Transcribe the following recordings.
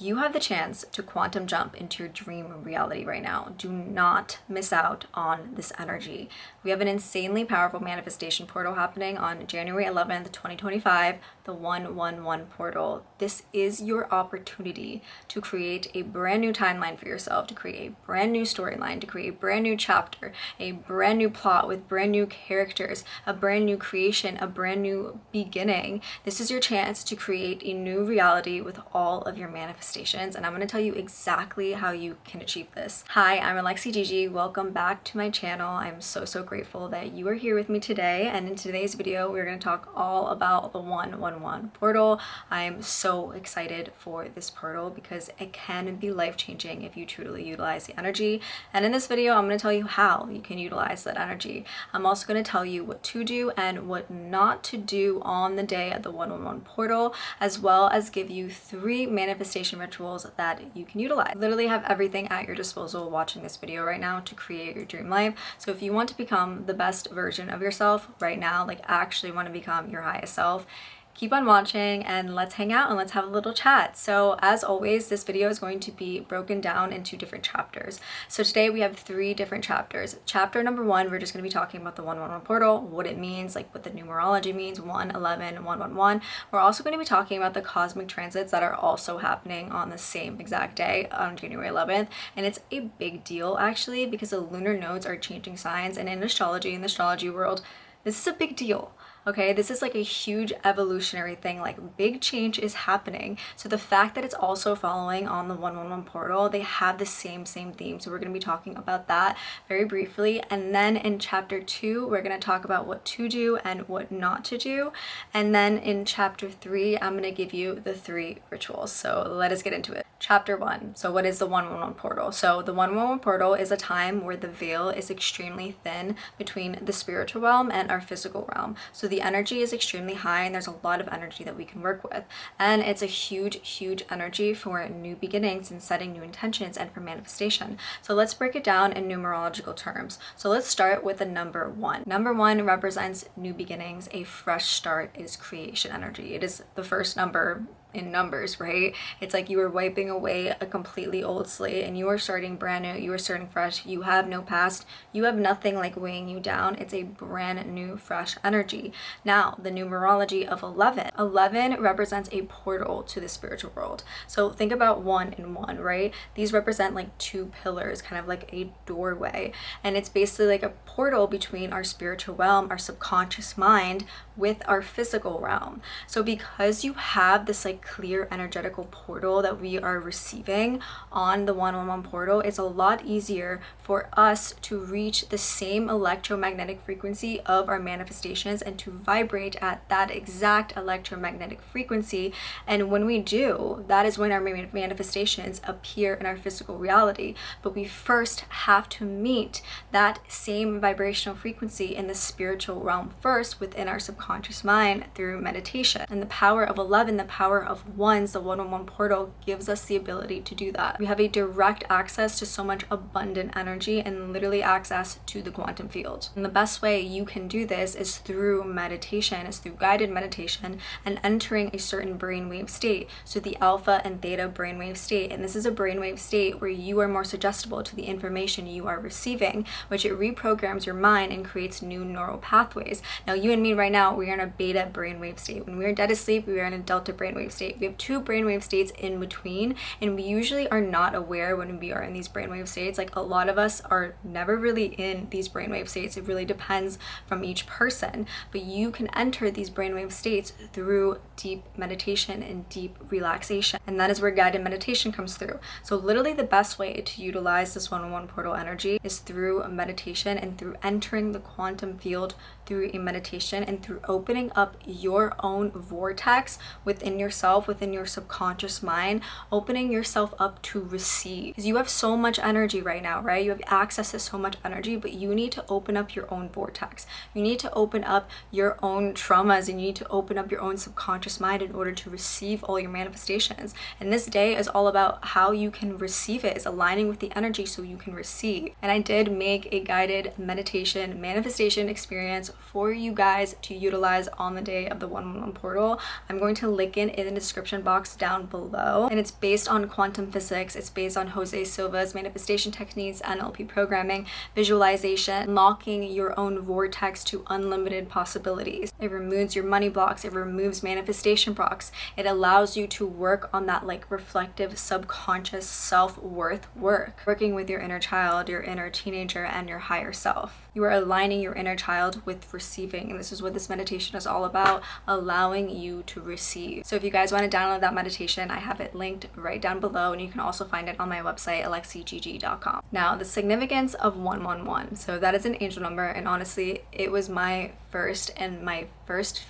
You have the chance to quantum jump into your dream reality right now. Do not miss out on this energy. We have an insanely powerful manifestation portal happening on January 11th, 2025, the 111 portal. This is your opportunity to create a brand new timeline for yourself, to create a brand new storyline, to create a brand new chapter, a brand new plot with brand new characters, a brand new creation, a brand new beginning. This is your chance to create a new reality with all of your manifestations. And I'm going to tell you exactly how you can achieve this. Hi, I'm Alexi Gigi. Welcome back to my channel. I'm so grateful that you are here with me today. And in today's video, we're going to talk all about the 111 portal. I'm so excited for this portal because it can be life-changing if you truly utilize the energy. And in this video, I'm going to tell you how you can utilize that energy. I'm also going to tell you what to do and what not to do on the day of the 111 portal, as well as give you 3 manifestation rituals that you can utilize. Literally have everything at your disposal watching this video right now to create your dream life. So if you want to become the best version of yourself right now, like actually want to become your highest self, keep on watching and let's hang out and let's have a little chat. So as always, this video is going to be broken down into different chapters. So today we have 3 different chapters. Chapter number 1, we're just going to be talking about the 111 portal, what it means, like what the numerology means, 111, 111. We're also going to be talking about the cosmic transits that are also happening on the same exact day on January 11th. And it's a big deal actually because the lunar nodes are changing signs, and in astrology, in the astrology world, this is a big deal. Okay, this is like a huge evolutionary thing, like big change is happening. So the fact that it's also following on the 111 portal, they have the same theme. So we're going to be talking about that very briefly. And then in chapter 2, we're going to talk about what to do and what not to do. And then in chapter 3, I'm going to give you the 3 rituals. So let us get into it. Chapter 1. So what is the 111 portal? So the 111 portal is a time where the veil is extremely thin between the spiritual realm and our physical realm. So the energy is extremely high and there's a lot of energy that we can work with. And it's a huge energy for new beginnings and setting new intentions and for manifestation. So let's break it down in numerological terms. So let's start with the number 1. Number 1 represents new beginnings. A fresh start is creation energy. It is the first number in numbers, right? It's like you are wiping away a completely old slate and you are starting brand new, you are starting fresh, you have no past, you have nothing like weighing you down. It's a brand new fresh energy. Now the numerology of 11. 11 represents a portal to the spiritual world. So think about 1 and 1, right? These represent like 2 pillars, kind of like a doorway, and it's basically like a portal between our spiritual realm, our subconscious mind, with our physical realm. So because you have this like clear energetical portal that we are receiving on the 111 portal, it's a lot easier for us to reach the same electromagnetic frequency of our manifestations and to vibrate at that exact electromagnetic frequency. And when we do, that is when our manifestations appear in our physical reality. But we first have to meet that same vibrational frequency in the spiritual realm first within our subconscious mind through meditation. And the power of 11, the power of ones, the 111 portal gives us the ability to do that. We have a direct access to so much abundant energy and literally access to the quantum field. And the best way you can do this is through meditation, is through guided meditation and entering a certain brainwave state. So the alpha and theta brainwave state. And this is a brainwave state where you are more suggestible to the information you are receiving, which it reprograms your mind and creates new neural pathways. Now you and me right now, we are in a beta brainwave state. When we are dead asleep, we are in a delta brainwave state. We have 2 brainwave states in between, and we usually are not aware when we are in these brainwave states. Like a lot of us are never really in these brainwave states. It really depends from each person, but you can enter these brainwave states through deep meditation and deep relaxation, and that is where guided meditation comes through. So literally the best way to utilize this 111 portal energy is through meditation and through entering the quantum field through a meditation and through opening up your own vortex within yourself, within your subconscious mind, opening yourself up to receive. Because you have so much energy right now, right? You have access to so much energy, but you need to open up your own vortex. You need to open up your own traumas and you need to open up your own subconscious mind in order to receive all your manifestations. And this day is all about how you can receive it, is aligning with the energy so you can receive. And I did make a guided meditation manifestation experience for you guys to utilize utilize on the day of the 111 portal. I'm going to link it in the description box down below. And it's based on quantum physics. It's based on Jose Silva's manifestation techniques, NLP programming, visualization, unlocking your own vortex to unlimited possibilities. It removes your money blocks. It removes manifestation blocks. It allows you to work on that like reflective subconscious self-worth work, working with your inner child, your inner teenager, and your higher self. You are aligning your inner child with receiving, and this is what this meditation is all about, allowing you to receive. So if you guys want to download that meditation, I have it linked right down below, and you can also find it on my website, alexigg.com. Now, the significance of 111. So that is an angel number, and honestly, it was my first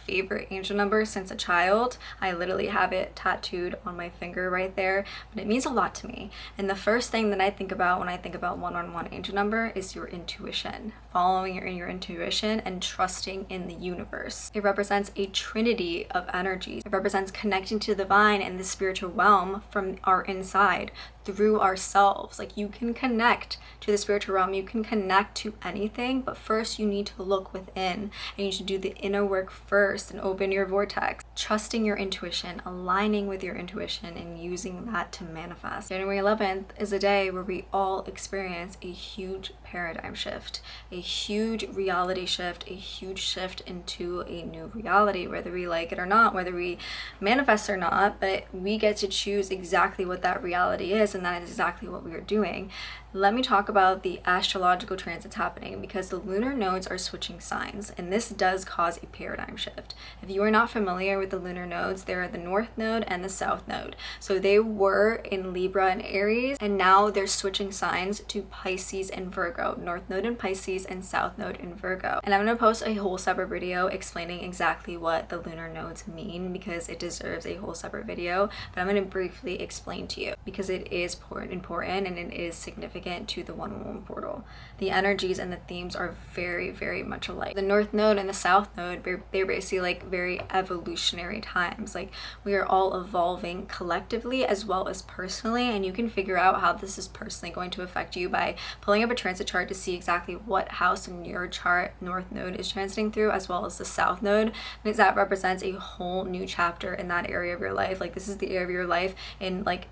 favorite angel number since a child. I literally have it tattooed on my finger right there, but it means a lot to me. And the first thing that I think about when I think about 111 angel number is your intuition, following your intuition and trusting in the universe. It represents a trinity of energies. It represents connecting to the divine and the spiritual realm from our inside through ourselves. Like, you can connect to the spiritual realm, you can connect to anything, but first you need to look within, and you need to do the inner work first and open your vortex, trusting your intuition, aligning with your intuition, and using that to manifest. January 11th is a day where we all experience a huge paradigm shift, a huge reality shift, a huge shift into a new reality, whether we like it or not, whether we manifest or not, but we get to choose exactly what that reality is, and that is exactly what we are doing. Let me talk about the astrological transits happening, because the lunar nodes are switching signs, and this does cause a paradigm shift. If you are not familiar with the lunar nodes, they are the North Node and the South Node. So they were in Libra and Aries, and now they're switching signs to Pisces and Virgo. North Node in Pisces and South Node in Virgo. And I'm going to post a whole separate video explaining exactly what the lunar nodes mean, because it deserves a whole separate video, but I'm going to briefly explain to you because it is important and it is significant to the 111 portal. The energies and the themes are very, very much alike. The North Node and the South Node, they're basically like very evolutionary times. Like, we are all evolving collectively as well as personally, and you can figure out how this is personally going to affect you by pulling up a transit chart to see exactly what house in your chart North Node is transiting through, as well as the South Node, because that represents a whole new chapter in that area of your life. Like, this is the area of your life in like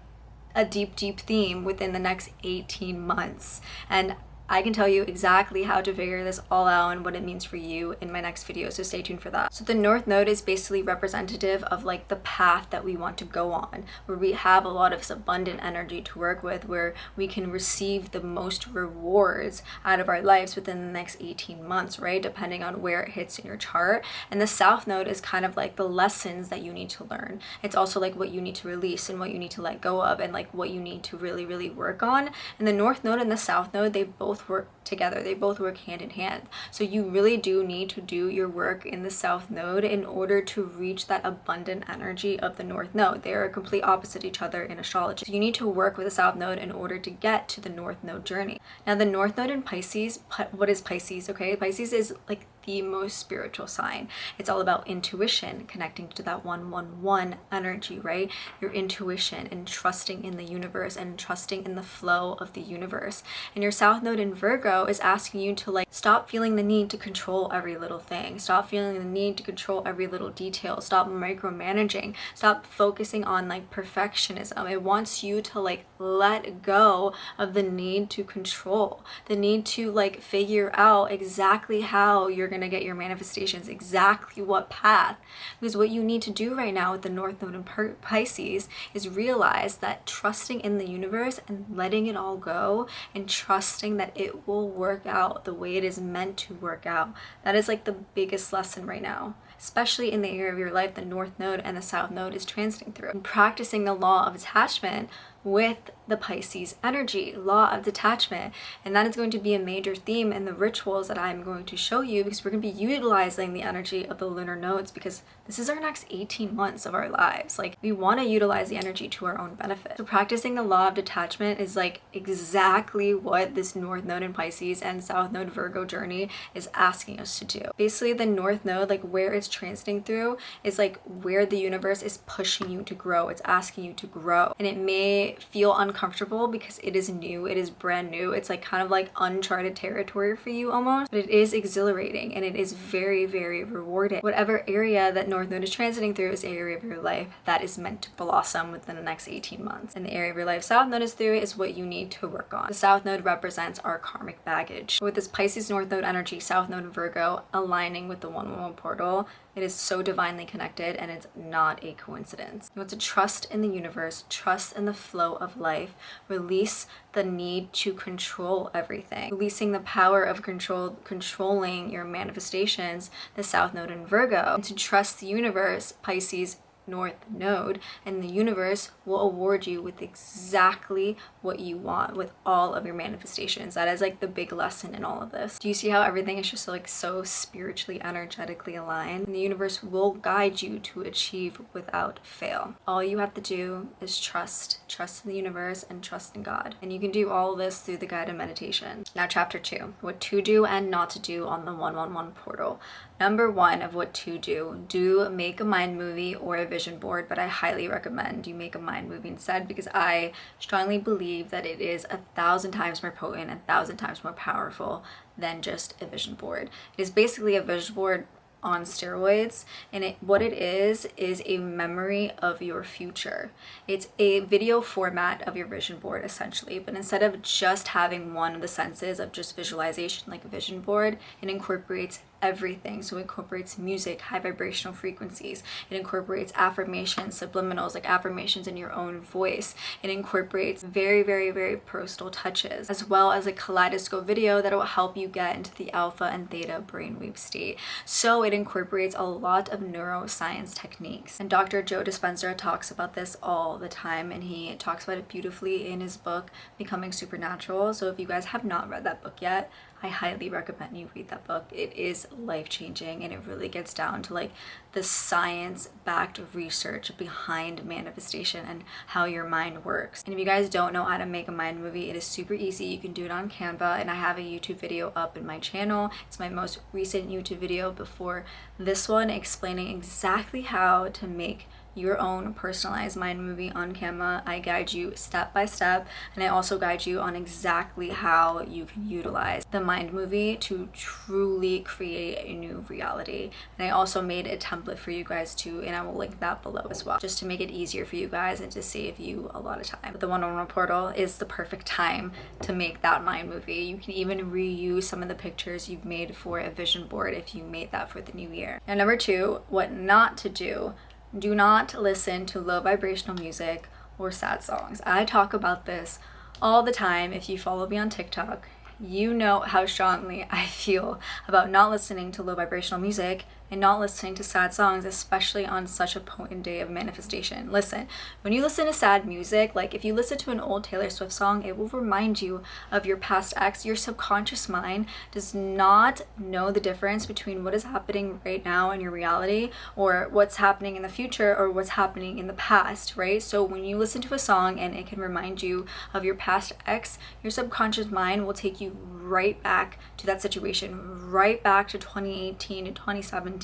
a deep theme within the next 18 months. And I can tell you exactly how to figure this all out and what it means for you in my next video, so stay tuned for that. So the North Node is basically representative of like the path that we want to go on, where we have a lot of abundant energy to work with, where we can receive the most rewards out of our lives within the next 18 months, right? Depending on where it hits in your chart. And the South Node is kind of like the lessons that you need to learn. It's also like what you need to release and what you need to let go of, and like what you need to really, really work on. And the North Node and the South Node, they both work together. They both work hand in hand. So you really do need to do your work in the South Node in order to reach that abundant energy of the North Node. They are complete opposite each other in astrology. So you need to work with the South Node in order to get to the North Node journey. Now, the North Node in Pisces, what is Pisces? Okay, Pisces is like the most spiritual sign. It's all about intuition, connecting to that 111 energy, right? Your intuition and trusting in the universe and trusting in the flow of the universe. And your South Node in Virgo is asking you to like stop feeling the need to control every little thing. Stop feeling the need to control every little detail. Stop micromanaging. Stop focusing on like perfectionism. It wants you to like let go of the need to control, the need to like figure out exactly how you're going to get your manifestations, exactly what path. Because what you need to do right now with the North Node in Pisces is realize that trusting in the universe and letting it all go and trusting that it will work out the way it is meant to work out. That is like the biggest lesson right now, especially in the area of your life the North Node and the South Node is transiting through. And practicing the law of attachment with the Pisces energy, law of detachment. And that is going to be a major theme in the rituals that I'm going to show you, because we're going to be utilizing the energy of the lunar nodes, because this is our next 18 months of our lives. Like, we want to utilize the energy to our own benefit. So practicing the law of detachment is like exactly what this North Node in Pisces and South Node Virgo journey is asking us to do. Basically, the North Node, like where it's transiting through, is like where the universe is pushing you to grow. It's asking you to grow. And it may might feel uncomfortable because it is new, it is brand new. It's like kind of like uncharted territory for you almost, but it is exhilarating and it is very, very rewarding. Whatever area that North Node is transiting through is the area of your life that is meant to blossom within the next 18 months. And the area of your life South Node is through is what you need to work on. The South Node represents our karmic baggage. With this Pisces North Node energy, South Node and Virgo aligning with the 111 portal, it is so divinely connected and it's not a coincidence. You want to trust in the universe, trust in the flow of life, release the need to control everything, releasing the power of controlling your manifestations, the South Node in Virgo, and to trust the universe, Pisces North Node, and the universe will award you with exactly what you want with all of your manifestations. That is like the big lesson in all of this. Do you see how everything is just like so spiritually, energetically aligned? And the universe will guide you to achieve without fail. All you have to do is trust in the universe and trust in God. And you can do all of this through the guided meditation. Now chapter 2, what to do and not to do on the 111 portal. Number 1 of what to do make a mind movie or a vision board, but I highly recommend you make a mind movie instead, because I strongly believe that it is 1,000 times more potent, 1,000 times more powerful than just a vision board. It is basically a vision board on steroids, and what it is a memory of your future. It's a video format of your vision board essentially, but instead of just having one of the senses of just visualization like a vision board, it incorporates everything. So it incorporates music, high vibrational frequencies. It incorporates affirmations, subliminals, like affirmations in your own voice. It incorporates very, very, very personal touches, as well as a kaleidoscope video that will help you get into the alpha and theta brainwave state. So it incorporates a lot of neuroscience techniques. And Dr. Joe Dispenza talks about this all the time, and he talks about it beautifully in his book, Becoming Supernatural. So if you guys have not read that book yet, I highly recommend you read that book. It is life-changing, and it really gets down to like the science-backed research behind manifestation and how your mind works. And if you guys don't know how to make a mind movie, it is super easy. You can do it on Canva, and I have a YouTube video up in my channel. It's my most recent YouTube video before this one, explaining exactly how to make your own personalized mind movie on Canva. I guide you step by step, and I also guide you on exactly how you can utilize the mind movie to truly create a new reality. And I also made a template for you guys too, and I will link that below as well, just to make it easier for you guys and to save you a lot of time. But the 111 portal is the perfect time to make that mind movie. You can even reuse some of the pictures you've made for a vision board if you made that for the new year. Now number 2, what not to do. Do not listen to low vibrational music or sad songs. I talk about this all the time. If you follow me on TikTok, you know how strongly I feel about not listening to low vibrational music and not listening to sad songs, especially on such a potent day of manifestation. Listen, when you listen to sad music, like if you listen to an old Taylor Swift song, it will remind you of your past ex. Your subconscious mind does not know the difference between what is happening right now in your reality or what's happening in the future or what's happening in the past, right? So when you listen to a song and it can remind you of your past ex, your subconscious mind will take you right back to that situation, right back to 2018 to 2017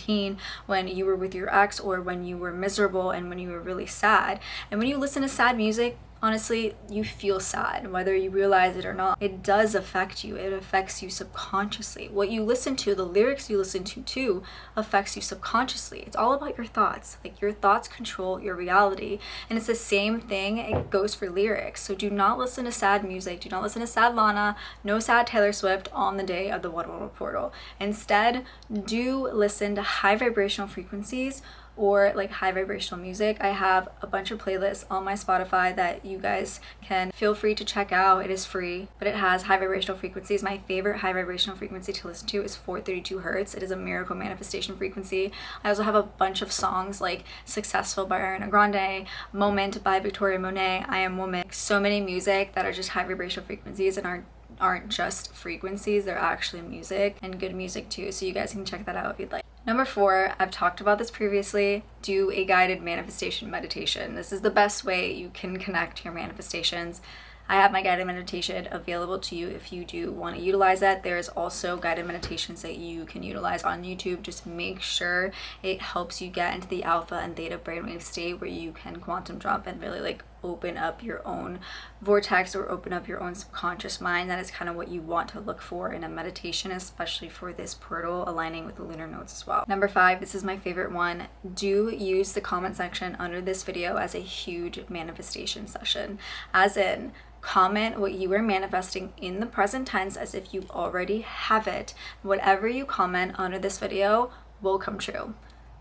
when you were with your ex, or when you were miserable and when you were really sad. And when you listen to sad music, honestly, you feel sad, whether you realize it or not. It does affect you. It affects you subconsciously. What you listen to, the lyrics you listen to too, affects you subconsciously. It's all about your thoughts. Like your thoughts control your reality. And it's the same thing. It goes for lyrics. So do not listen to sad music. Do not listen to sad Lana. No sad Taylor Swift on the day of the 111 portal. Instead, do listen to high vibrational frequencies or like high vibrational music. I have a bunch of playlists on my Spotify that you guys can feel free to check out. It is free, but it has high vibrational frequencies. My favorite high vibrational frequency to listen to is 432 hertz. It is a miracle manifestation frequency. I also have a bunch of songs like Successful by Ariana Grande, Moment by Victoria Monet, I Am Woman. So many music that are just high vibrational frequencies and aren't just frequencies, they're actually music, and good music too, so you guys can check that out if you'd like. Number 4, I've talked about this previously, do a guided manifestation meditation. This is the best way you can connect to your manifestations. I have my guided meditation available to you if you do want to utilize that. There's also guided meditations that you can utilize on YouTube. Just make sure it helps you get into the alpha and theta brainwave state where you can quantum jump and really like open up your own vortex or open up your own subconscious mind. That is kind of what you want to look for in a meditation, especially for this portal aligning with the lunar nodes as well. Number 5, this is my favorite one. Do use the comment section under this video as a huge manifestation session, as in comment what you are manifesting in the present tense as if you already have it. Whatever you comment under this video will come true.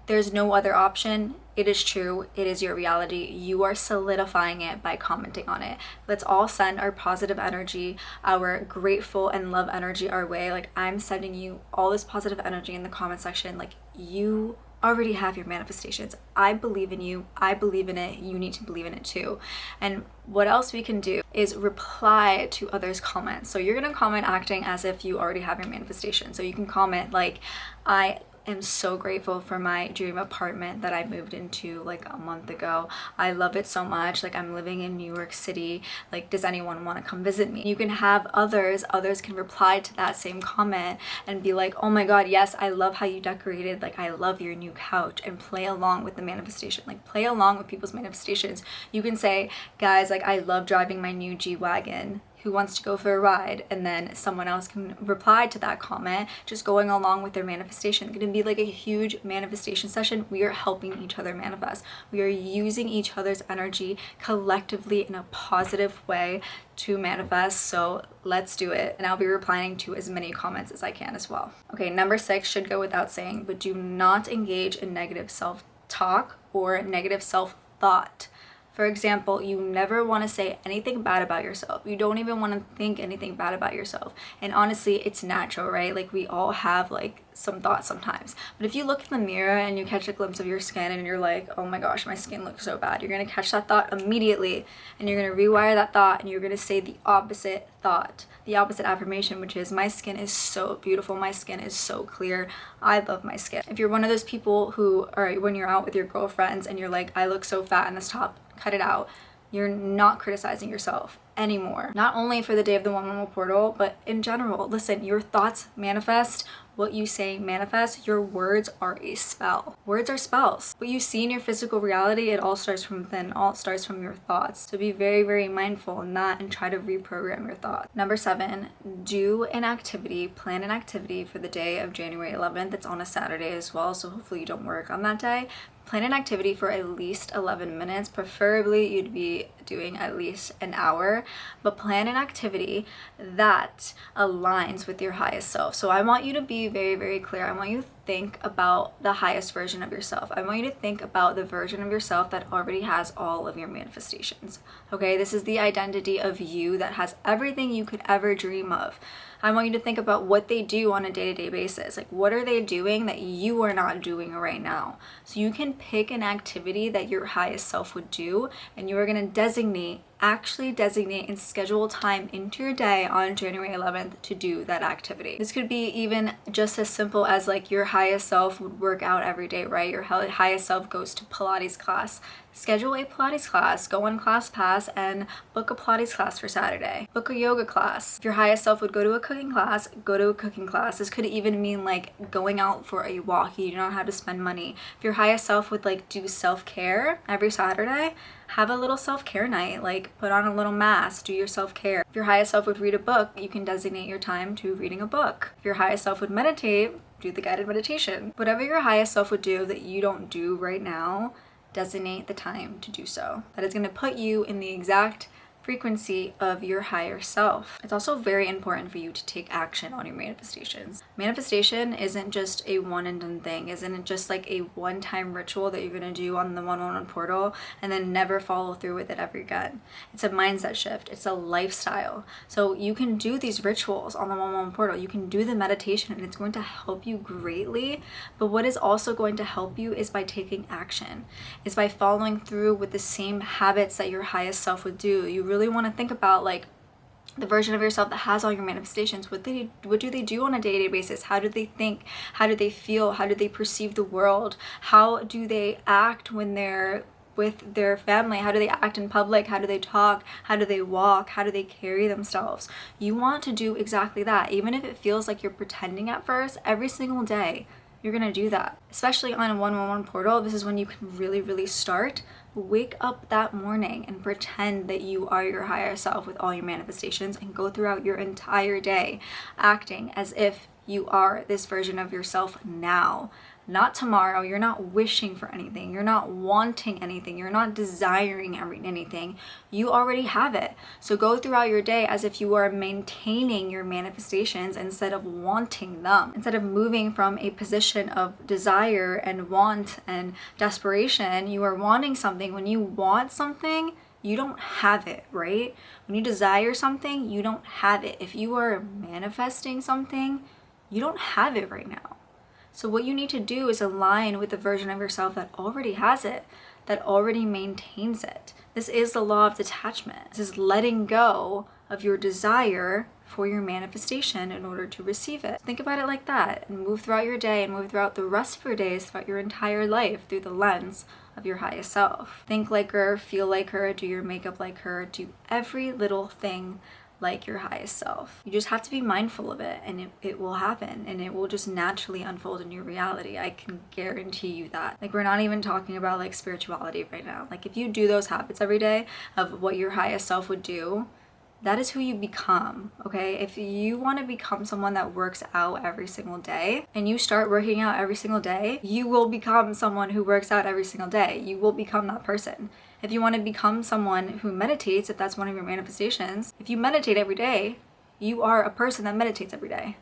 There's no other option. It is true. It is your reality. You are solidifying it by commenting on it. Let's all send our positive energy, our grateful and love energy our way. Like, I'm sending you all this positive energy in the comment section. Like, you already have your manifestations. I believe in you. I believe in it. You need to believe in it too. And what else we can do is reply to others' comments. So you're gonna comment acting as if you already have your manifestation. So you can comment like, I am so grateful for my dream apartment that I moved into like a month ago. I love it so much. Like, I'm living in New York City. Like, does anyone want to come visit me? You can have others can reply to that same comment and be like, oh my God, yes, I love how you decorated. Like, I love your new couch, and play along with the manifestation. Like, play along with people's manifestations. You can say, guys, like, I love driving my new G-Wagon. Who wants to go for a ride? And then someone else can reply to that comment, just going along with their manifestation. It's gonna be like a huge manifestation session. We are helping each other manifest. We are using each other's energy collectively in a positive way to manifest. So let's do it. And I'll be replying to as many comments as I can as well. Okay, number 6 should go without saying, but do not engage in negative self-talk or negative self-thought. For example, you never want to say anything bad about yourself. You don't even want to think anything bad about yourself. And honestly, it's natural, right? Like, we all have like some thoughts sometimes. But if you look in the mirror and you catch a glimpse of your skin and you're like, oh my gosh, my skin looks so bad, you're going to catch that thought immediately, and you're going to rewire that thought, and you're going to say the opposite thought, the opposite affirmation, which is, my skin is so beautiful, my skin is so clear, I love my skin. If you're one of those people who, or when you're out with your girlfriends and you're like, I look so fat in this top, cut it out, you're not criticizing yourself anymore. Not only for the day of the 111 portal, but in general. Listen, your thoughts manifest. What you say manifests. Your words are a spell. Words are spells. What you see in your physical reality, it all starts from within. All starts from your thoughts. So be very, very mindful in that and try to reprogram your thoughts. Number 7, do an activity, plan an activity for the day of January 11th. It's on a Saturday as well, so hopefully you don't work on that day. Plan an activity for at least 11 minutes. Preferably you'd be doing at least an hour, but plan an activity that aligns with your highest self. So I want you to be very, very clear. I want you to think about the highest version of yourself. I want you to think about the version of yourself that already has all of your manifestations. Okay, this is the identity of you that has everything you could ever dream of. I want you to think about what they do on a day-to-day basis. Like, what are they doing that you are not doing right now? So you can pick an activity that your highest self would do, and you are going to actually designate and schedule time into your day on January 11th to do that activity. This could be even just as simple as, like, your highest self would work out every day, right? Your highest self goes to Pilates class. Schedule a Pilates class, go on ClassPass and book a Pilates class for Saturday. Book a yoga class. If your highest self would go to a cooking class, go to a cooking class. This could even mean like going out for a walk. You don't know how to spend money. If your highest self would like do self-care every Saturday, have a little self-care night, like put on a little mask, do your self-care. If your highest self would read a book, you can designate your time to reading a book. If your highest self would meditate, do the guided meditation. Whatever your highest self would do that you don't do right now, designate the time to do so. That is going to put you in the exact frequency of your higher self. It's also very important for you to take action on your manifestations. Manifestation isn't just a one and done thing. Isn't just like a one-time ritual that you're going to do on the 111 portal and then never follow through with it ever again. It's a mindset shift. It's a lifestyle. So you can do these rituals on the 111 portal. You can do the meditation and it's going to help you greatly. But what is also going to help you is by taking action. Is by following through with the same habits that your highest self would do. You really want to think about like the version of yourself that has all your manifestations. What do they do on a day-to-day basis? How do they think? How do they feel? How do they perceive the world? How do they act when they're with their family? How do they act in public? How do they talk? How do they walk? How do they carry themselves? You want to do exactly that. Even if it feels like you're pretending at first, every single day you're gonna do that. Especially on a 111 portal, this is when you can really, really start Wake up that morning and pretend that you are your higher self with all your manifestations, and go throughout your entire day acting as if you are this version of yourself now, not tomorrow. You're not wishing for anything. You're not wanting anything. You're not desiring anything. You already have it. So go throughout your day as if you are maintaining your manifestations instead of wanting them. Instead of moving from a position of desire and want and desperation, you are wanting something. When you want something, you don't have it, right? When you desire something, you don't have it. If you are manifesting something, you don't have it right now. So what you need to do is align with the version of yourself that already has it, that already maintains it. This is the law of detachment. This is letting go of your desire for your manifestation in order to receive it. Think about it like that, and move throughout your day and move throughout the rest of your days, throughout your entire life, through the lens of your highest self. Think like her, feel like her, do your makeup like her, do every little thing like your highest self. You just have to be mindful of it, and it will happen, and it will just naturally unfold in your reality. I can guarantee you that. Like, we're not even talking about like spirituality right now. Like, if you do those habits every day of what your highest self would do, that is who you become, okay? If you want to become someone that works out every single day, and you start working out every single day, you will become someone who works out every single day. You will become that person. If you want to become someone who meditates, if that's one of your manifestations, if you meditate every day, you are a person that meditates every day.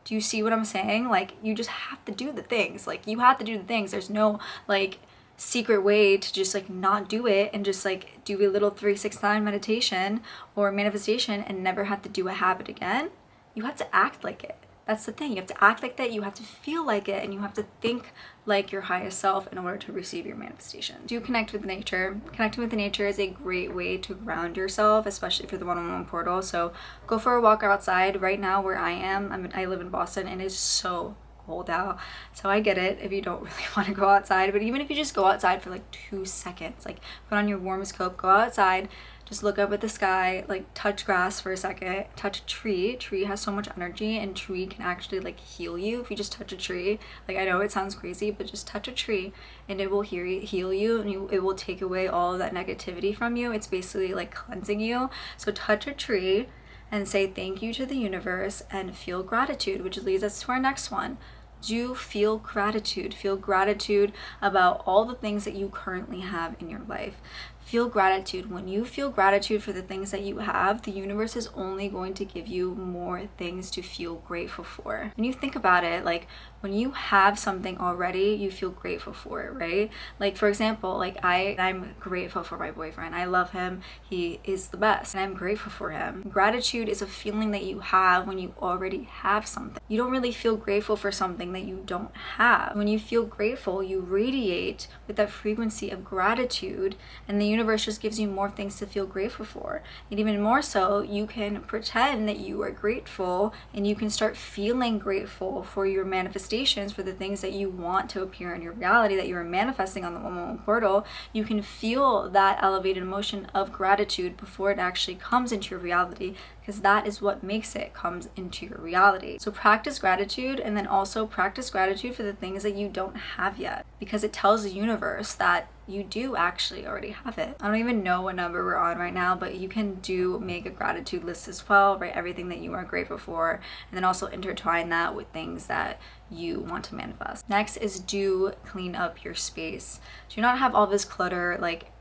Do you see what I'm saying? Like, you just have to do the things. Like, you have to do the things. There's no like secret way to just like not do it and just like do a little 3-6-9 meditation or manifestation and never have to do a habit again. You have to act like it. That's the thing. You have to act like that. You have to feel like it, and you have to think like your highest self in order to receive your manifestation. Do connect with nature. Connecting with nature is a great way to ground yourself, especially for the one-on-one portal. So go for a walk outside. Right now where I live in Boston, and it's so cold out, so I get it if you don't really want to go outside. But even if you just go outside for like 2 seconds, like put on your warmest coat, go outside, just look up at the sky, like touch grass for a second, touch a tree. Tree has so much energy, and tree can actually like heal you if you just touch a tree. Like, I know it sounds crazy, but just touch a tree and it will heal you, and it will take away all of that negativity from you. It's basically like cleansing you. So touch a tree and say thank you to the universe and feel gratitude, which leads us to our next one. Do feel gratitude. Feel gratitude about all the things that you currently have in your life. Feel gratitude. When you feel gratitude for the things that you have, the universe is only going to give you more things to feel grateful for. When you think about it, like, when you have something already, you feel grateful for it, right? Like, for example, like I'm grateful for my boyfriend. I love him. He is the best, and I'm grateful for him. Gratitude is a feeling that you have when you already have something. You don't really feel grateful for something that you don't have. When you feel grateful, you radiate with that frequency of gratitude, and the universe just gives you more things to feel grateful for. And even more so, you can pretend that you are grateful, and you can start feeling grateful for your manifestation, for the things that you want to appear in your reality, that you are manifesting on the one-on-one portal. You can feel that elevated emotion of gratitude before it actually comes into your reality, because that is what makes it comes into your reality. So practice gratitude, and then also practice gratitude for the things that you don't have yet, because it tells the universe that you do actually already have it. I don't even know what number we're on right now, but you can make a gratitude list as well, write everything that you are grateful for, and then also intertwine that with things that you want to manifest. Next is do clean up your space. Do not have all this clutter like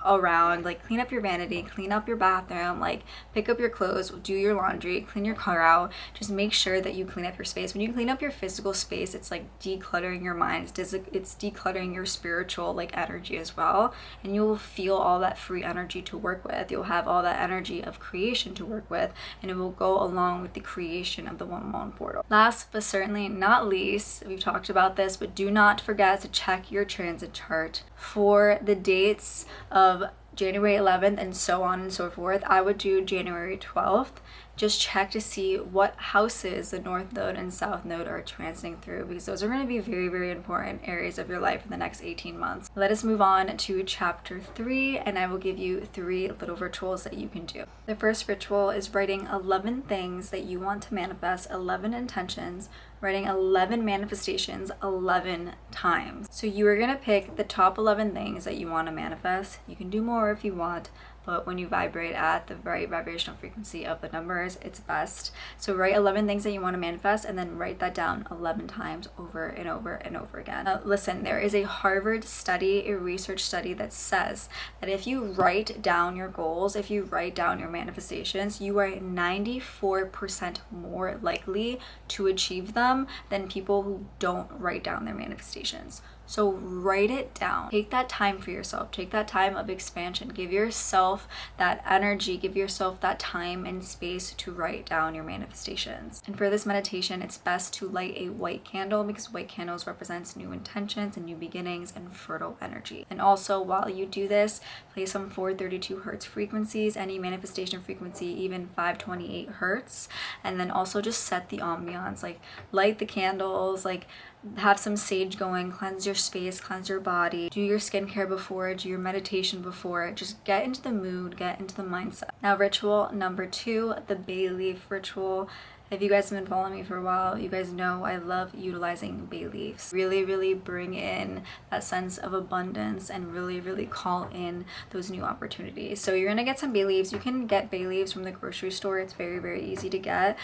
around. Like, clean up your vanity, clean up your bathroom, like pick up your clothes, do your laundry, clean your car out. Just make sure that you clean up your space. When you clean up your physical space, it's like decluttering your mind, it's decluttering your spiritual like energy as well, and you'll feel all that free energy to work with. You'll have all that energy of creation to work with, and it will go along with the creation of the one-on-one portal. Last but certainly not least, we've talked about this, but do not forget to check your transit chart for the dates of January 11th and so on and so forth. I would do January 12th just check to see what houses the North Node and South Node are transiting through, because those are going to be very, very important areas of your life in the next 18 months. Let us move on to chapter 3, and I will give you 3 little rituals that you can do. The first ritual is writing 11 things that you want to manifest, 11 intentions, writing 11 manifestations 11 times. So you are going to pick the top 11 things that you want to manifest. You can do more if you want, but when you vibrate at the right vibrational frequency of the numbers, it's best. So write 11 things that you want to manifest, and then write that down 11 times over and over and over again. Now, listen, there is a Harvard study, a research study that says that if you write down your goals, if you write down your manifestations, you are 94% more likely to achieve them than people who don't write down their manifestations. So write it down. Take that time for yourself. Take that time of expansion. Give yourself that energy. Give yourself that time and space to write down your manifestations. And for this meditation, it's best to light a white candle, because white candles represents new intentions and new beginnings and fertile energy. And also, while you do this, play some 432 hertz frequencies, any manifestation frequency, even 528 hertz. And then also just set the ambiance, like light the candles, like have some sage going, cleanse your space, cleanse your body, do your skincare before, do your meditation before, just get into the mood, get into the mindset. Now, ritual number 2, the bay leaf ritual. If you guys have been following me for a while, you guys know I love utilizing bay leaves. Really, really bring in that sense of abundance and really, really call in those new opportunities. So you're gonna get some bay leaves. You can get bay leaves from the grocery store. It's very, very easy to get.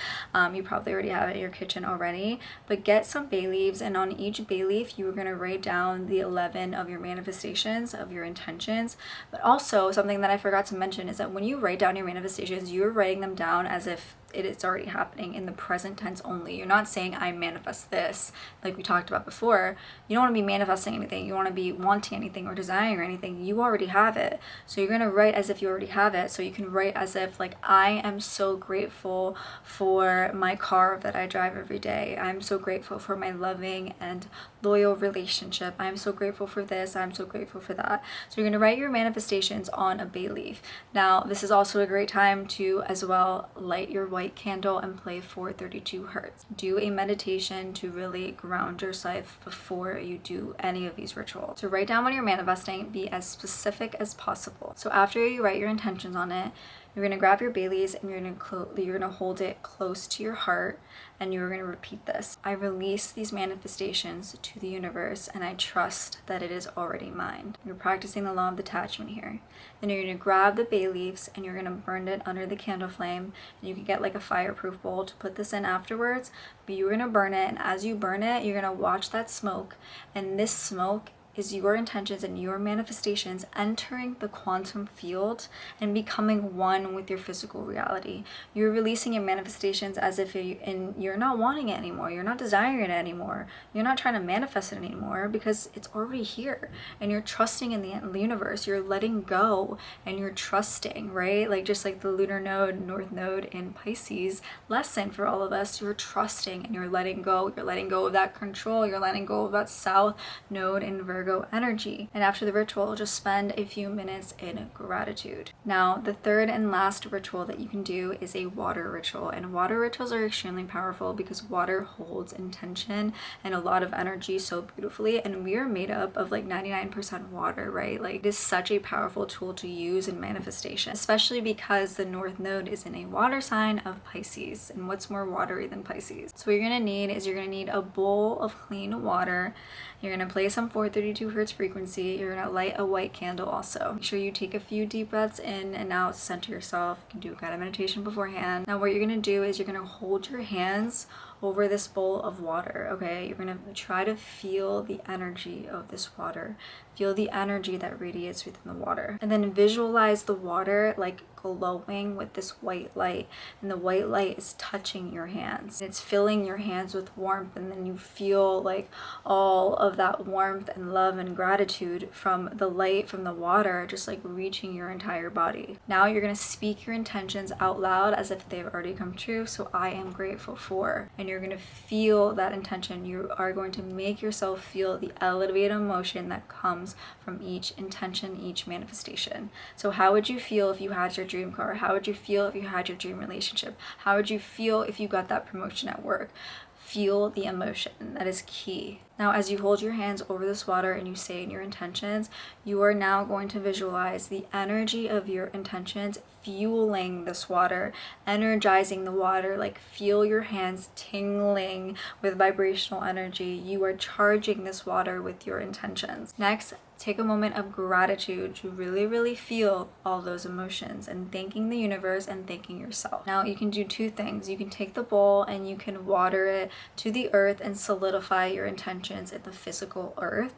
You probably already have it in your kitchen already, but get some bay leaves, and on each bay leaf, you're gonna write down the 11 of your manifestations, of your intentions. But also, something that I forgot to mention is that when you write down your manifestations, you're writing them down as if it is already happening in the present tense only. You're not saying I manifest this, like we talked about before. You don't want to be manifesting anything. You want to be wanting anything or desiring anything. You already have it. So you're going to write as if you already have it. So you can write as if, like, I am so grateful for my car that I drive every day. I'm so grateful for my loving and loyal relationship. I'm so grateful for this. I'm so grateful for that. So you're going to write your manifestations on a bay leaf. Now, this is also a great time to as well light your white candle and play 432 hertz. Do a meditation to really ground yourself before you do any of these rituals. So write down what you're manifesting, be as specific as possible. So after you write your intentions on it, you're going to grab your bay leaves and you're going to hold it close to your heart, and you're going to repeat this. I release these manifestations to the universe, and I trust that it is already mine. You're practicing the law of detachment here. Then you're going to grab the bay leaves and you're going to burn it under the candle flame, and you can get like a fireproof bowl to put this in afterwards, but you're going to burn it, and as you burn it, you're going to watch that smoke, and this smoke is your intentions and your manifestations entering the quantum field and becoming one with your physical reality. You're releasing your manifestations as if you're not wanting it anymore. You're not desiring it anymore. You're not trying to manifest it anymore, because it's already here, and you're trusting in the universe. You're letting go and you're trusting, right? Like just like the lunar node, north node in Pisces lesson for all of us, you're trusting and you're letting go. You're letting go of that control. You're letting go of that south node in Virgo energy. And after the ritual, just spend a few minutes in gratitude. Now, the third and last ritual that you can do is a water ritual. And water rituals are extremely powerful because water holds intention and a lot of energy so beautifully. And we are made up of like 99% water, right? Like, it is such a powerful tool to use in manifestation, especially because the north node is in a water sign of Pisces. And what's more watery than Pisces? So what you're going to need is you're going to need a bowl of clean water. You're going to play some 432 hertz frequency. You're going to light a white candle also. Make sure you take a few deep breaths in and out to center yourself. You can do a guided meditation beforehand. Now what you're going to do is you're going to hold your hands over this bowl of water, okay? You're going to try to feel the energy of this water. Feel the energy that radiates within the water. And then visualize the water like glowing with this white light, and the white light is touching your hands. It's filling your hands with warmth, and then you feel like all of that warmth and love and gratitude from the light from the water just like reaching your entire body. Now you're going to speak your intentions out loud as if they've already come true. So I am grateful for, and you're going to feel that intention. You are going to make yourself feel the elevated emotion that comes from each intention, each manifestation. So how would you feel if you had your dream car? How would you feel if you had your dream relationship? How would you feel if you got that promotion at work? Feel the emotion. That is key. Now, as you hold your hands over this water and you say in your intentions, you are now going to visualize the energy of your intentions fueling this water, energizing the water. Like, feel your hands tingling with vibrational energy. You are charging this water with your intentions. Next, take a moment of gratitude to really feel all those emotions and thanking the universe and thanking yourself. Now you can do two things. You can take the bowl and you can water it to the earth and solidify your intentions in the physical earth.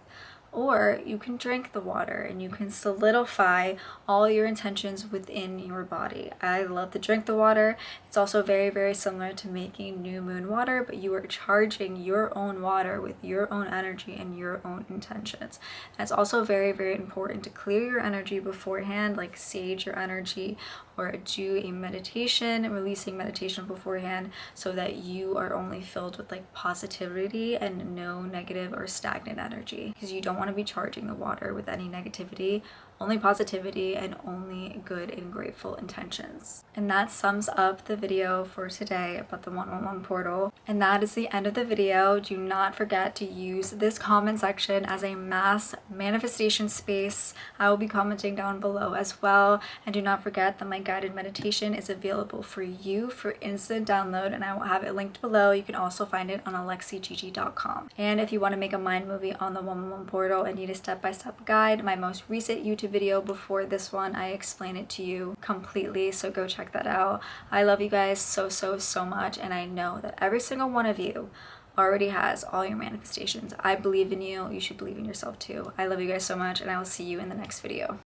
Or you can drink the water and you can solidify all your intentions within your body. I love to drink the water. It's also very similar to making new moon water, but you are charging your own water with your own energy and your own intentions. And it's also very important to clear your energy beforehand, like sage your energy or do a meditation, releasing meditation beforehand, so that you are only filled with like positivity and no negative or stagnant energy, because you don't want to be charging the water with any negativity, only positivity and only good and grateful intentions. And that sums up the video for today about the 111 portal. And that is the end of the video. Do not forget to use this comment section as a mass manifestation space. I will be commenting down below as well. And do not forget that my guided meditation is available for you for instant download, and I will have it linked below. You can also find it on alexigg.com. And if you want to make a mind movie on the 111 portal and need a step-by-step guide, my most recent YouTube video before this one, I explain it to you completely, so go check that out. I love you guys so much, and I know that every single one of you already has all your manifestations. I believe in you. You should believe in yourself too. I love you guys so much, and I will see you in the next video.